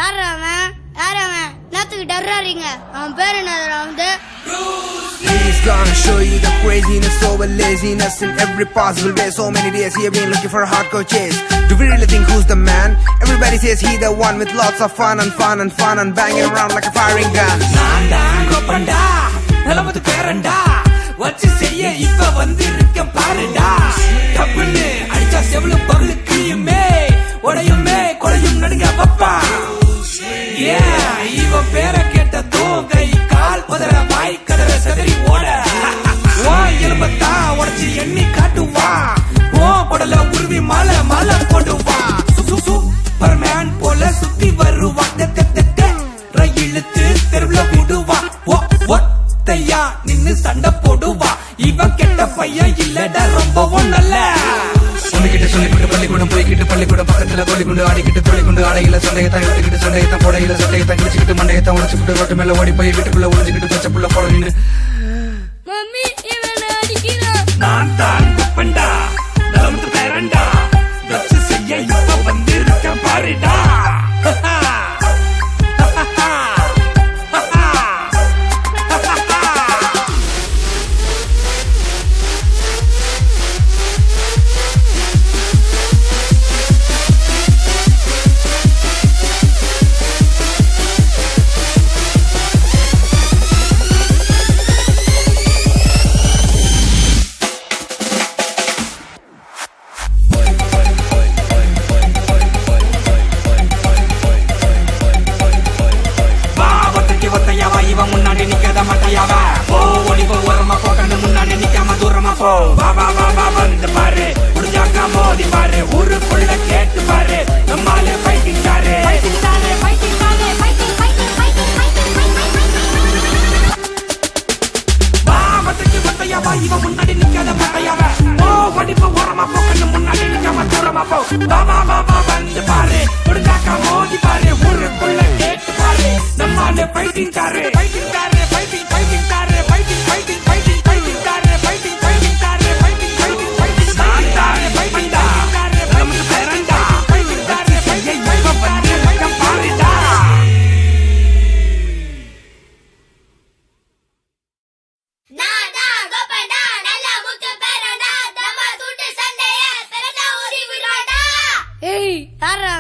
யார் அவன் நேத்துக்கு டர்றாரிங்க அவன் பேர் என்னதுடா வந்து He's gonna show you the craziness over laziness in every possible way. So many days he have been looking for a hardcore chase. Do we really think who's the man? Everybody says he the one with lots of fun and banging around like a firing gun. Nanda Gopanda, Nalamadu Peranda, what you say ipa vandirukka paarada. Tappunu adicha sevlu paglu kriyume, odayume kodayum nadunga pappa. Yeah, ivan pera ketta thogai kaal padara vai kadara sadari oda. Wa elbatha odachi enni kaatuva. O kodala urvi mala poduva. Superman pola sutti varuva. Rayiluthu theruvla viduva. Ottaiya ninnu sanda poduva. Ivan ketta paiya illada romba onnalla. Sonikittu solikittu pallikudam poikittu pallikudam pakkathula kolikkundu aadikittu tholikkundu aadayila sondayatha yottikittu sondayatha podayila sondayatha kilichikittu mandayatha udachikittu rotu mela odi poi vittukkulla ulunjikittu pachapulla poda ninnu mummy இவனை அடிக்கிறா நான் தான் குப்பண்டா நாமது பேரண்டா தச்சு செய்ய இப்ப வந்திருக்க பாருடா முன்னாடி நிக்காத மாட்டாயாவ போ ஓடி போ ஓரமா போ கண்ணு முன்னாடி நிக்காம தூரமா போ வா வா வா வா வந்து பாரு முடிஞ்சாக்கா மோதி பாரு ஊருக்குள்ள கேட்டு பாரு நம்மாலே ஃபைட்டிங் காரு வா வத்தக்கு வத்தையாவா இவன் முன்னாடி நிக்காத மாட்டாயாவ போ ஓடி போ ஓரமா போ கண்ணு முன்னாடி நிக்காம தூரமா போ வா வா வா வா வந்து பாரு முடிஞ்சாக்கா மோதி பாரு ஊருக்குள்ள கேட்டு பாரு நம்மாலே ஃபைட்டிங் காரு